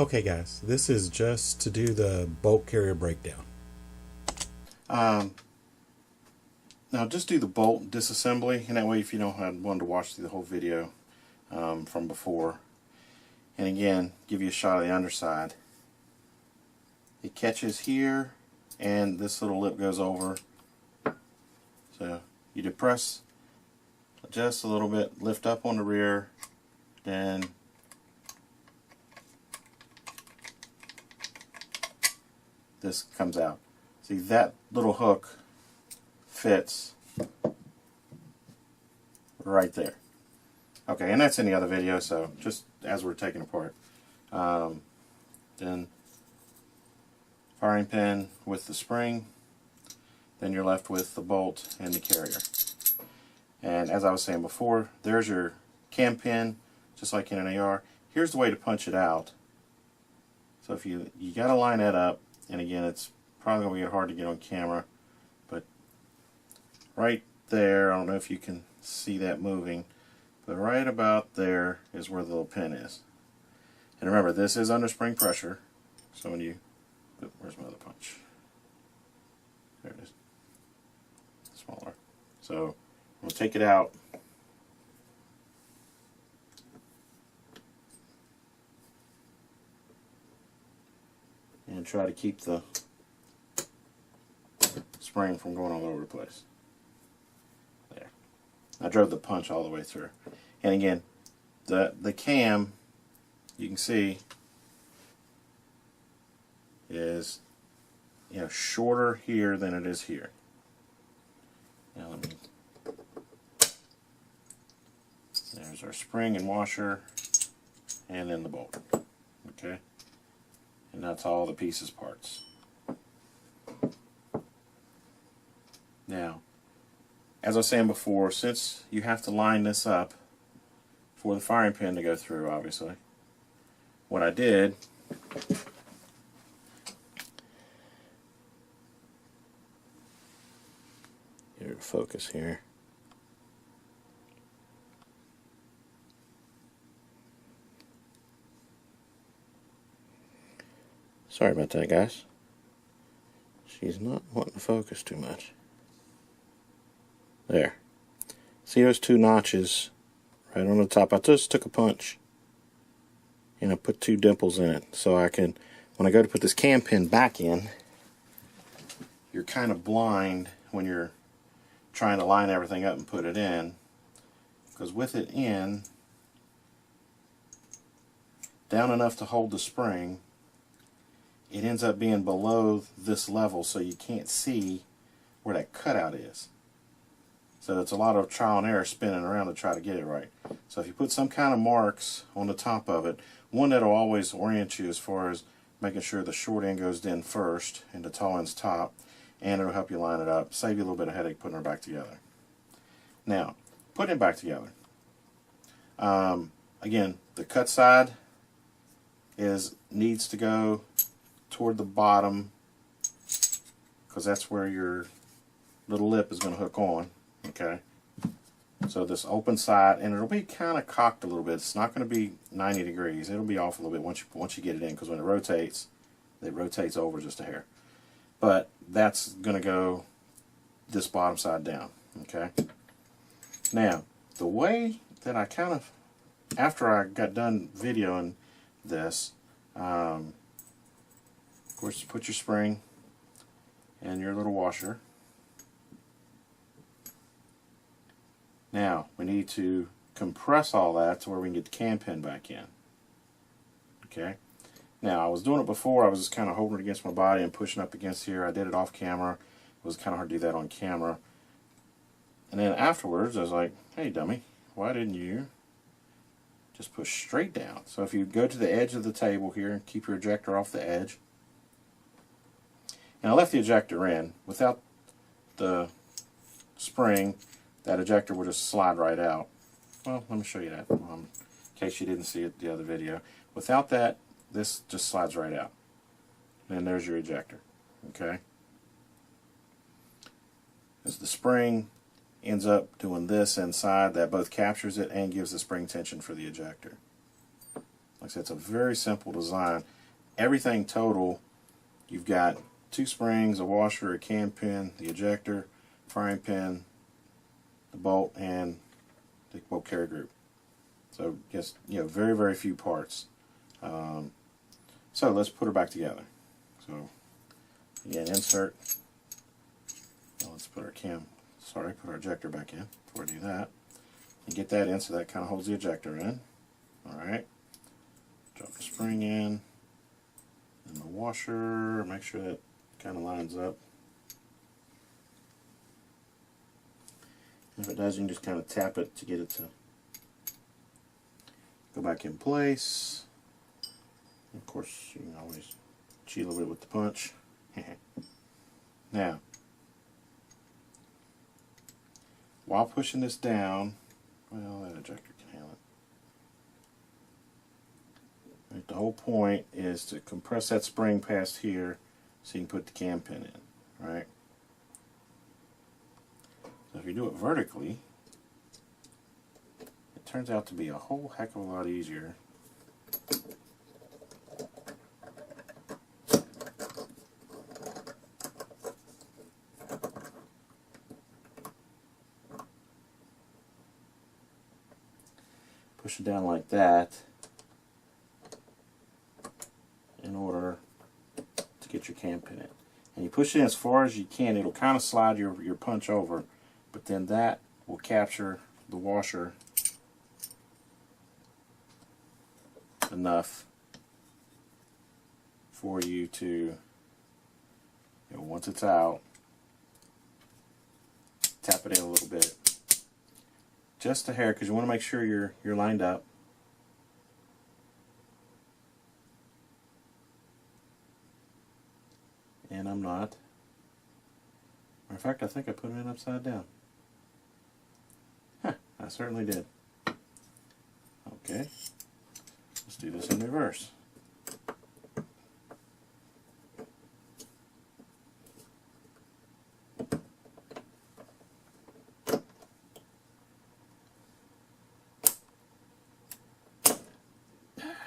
Okay guys, this is just to do the bolt carrier breakdown. Now just do the bolt disassembly, and that way if you don't want to watch through the whole video from before. And again, give you a shot of the underside. It catches here and this little lip goes over. So you depress just a little bit, lift up on the rear, then this comes out. See, that little hook fits right there. Okay, and that's in the other video, so just as we're taking apart. Then firing pin with the spring, then you're left with the bolt and the carrier. And as I was saying before, there's your cam pin, just like in an AR. Here's the way to punch it out. So if you got to line that up, and again, it's probably going to be hard to get on camera, but right there, I don't know if you can see that moving, but right about there is where the little pin is. And remember, this is under spring pressure, so when you, where's my other punch? There it is, smaller. So we'll take it out. And try to keep the spring from going all over the place. There. I drove the punch all the way through. And again, the cam, you can see, is shorter here than it is here. Now let me. There's our spring and washer, and then the bolt. Okay. And that's all the pieces parts. Now, as I was saying before, since you have to line this up for the firing pin to go through, obviously, what I did, get her to focus here. Sorry about that, guys. She's not wanting to focus too much. There. See those two notches right on the top? I just took a punch and I put two dimples in it so I can, when I go to put this cam pin back in, you're kind of blind when you're trying to line everything up and put it in, because with it in down enough to hold the spring, it ends up being below this level, so you can't see where that cutout is. So it's a lot of trial and error spinning around to try to get it right. So if you put some kind of marks on the top of it, one that'll always orient you as far as making sure the short end goes in first and the tall end's top, and it'll help you line it up, save you a little bit of headache putting it back together. Now, putting it back together. Again, the cut side needs to go toward the bottom, because that's where your little lip is going to hook on. Okay, so this open side, and it'll be kind of cocked a little bit. It's not going to be 90 degrees. It'll be off a little bit once you get it in, because when it rotates over just a hair. But that's going to go this bottom side down. Okay. Now, the way that I kind of, after I got done videoing this, of course, put your spring and your little washer. Now, we need to compress all that to where we can get the cam pin back in. Okay. Now, I was doing it before. I was just kind of holding it against my body and pushing up against here. I did it off camera. It was kind of hard to do that on camera. And then afterwards, I was like, hey, dummy, why didn't you just push straight down? So if you go to the edge of the table here and keep your ejector off the edge. And I left the ejector in. Without the spring, that ejector will just slide right out. Well, let me show you that in case you didn't see it the other video. Without that, this just slides right out. And there's your ejector. Okay? As the spring ends up doing this inside, that both captures it and gives the spring tension for the ejector. Like I said, it's a very simple design. everything total, you've got 2 springs, a washer, a cam pin, the ejector, frying pan, the bolt, and the bolt carrier group. So just, very, very few parts. So let's put her back together. So again, insert. Well, let's put our put our ejector back in before we do that. And get that in so that kind of holds the ejector in. Alright. Drop the spring in. And the washer, make sure that kind of lines up. If it does, you can just kind of tap it to get it to go back in place. Of course, you can always cheat a little bit with the punch. Now, while pushing this down, well, that ejector can handle it. Right, the whole point is to compress that spring past here so you can put the cam pin in, right? So if you do it vertically, it turns out to be a whole heck of a lot easier. Push it down like that in order to get your cam pin in. And you push it in as far as you can. It'll kind of slide your punch over, but then that will capture the washer enough for you to, once it's out, tap it in a little bit. Just a hair, because you want to make sure you're lined up. And I'm not. Matter of fact, I think I put it in upside down. Huh, I certainly did. Okay, let's do this in reverse.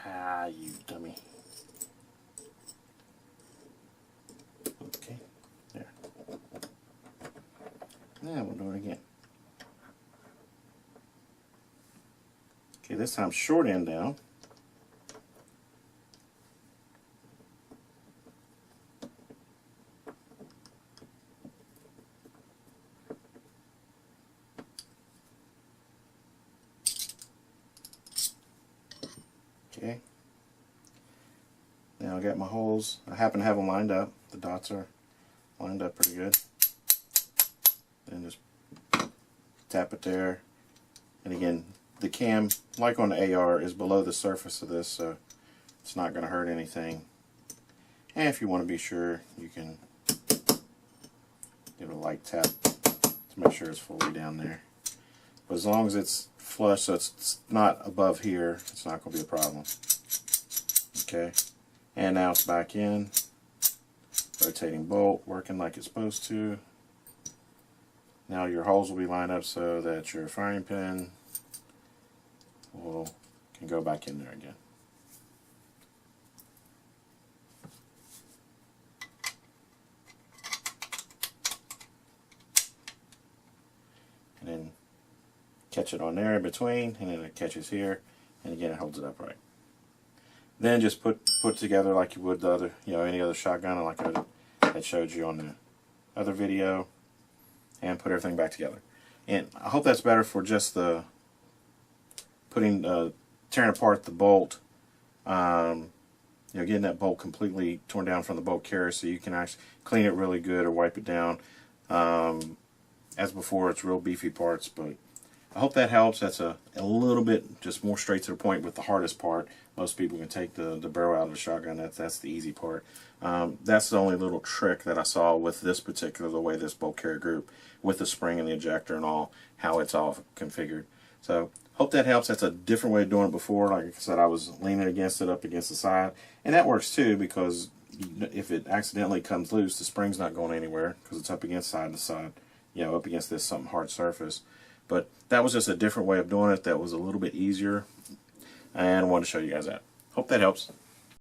Ah, you dummy. Okay, there. Now we'll do it again. Okay, this time short end down. Okay. Now I got my holes. I happen to have them lined up. The dots are lined up pretty good. And just tap it there. And again, the cam, like on the AR, is below the surface of this, so it's not going to hurt anything. And if you want to be sure, you can give it a light tap to make sure it's fully down there. But as long as it's flush, so it's not above here, it's not going to be a problem. Okay, and now it's back in. Rotating bolt, working like it's supposed to. Now your holes will be lined up so that your firing pin can go back in there again. And then catch it on there in between, and then it catches here, and again it holds it upright. Then just put together like you would the other, any other shotgun, like I had showed you on the other video, and put everything back together. And I hope that's better for just the tearing apart the bolt. Getting that bolt completely torn down from the bolt carrier, so you can actually clean it really good or wipe it down. As before, it's real beefy parts, but I hope that helps. That's a little bit just more straight to the point with the hardest part. Most people can take the barrel out of a shotgun. That's the easy part. That's the only little trick that I saw with this particular, the way this bolt carrier group, with the spring and the ejector and all, how it's all configured. So hope that helps. That's a different way of doing it before. Like I said, I was leaning against it, up against the side. And that works too, because if it accidentally comes loose, the spring's not going anywhere because it's up against side to side, up against this something hard surface. But that was just a different way of doing it that was a little bit easier, and I wanted to show you guys that. Hope that helps.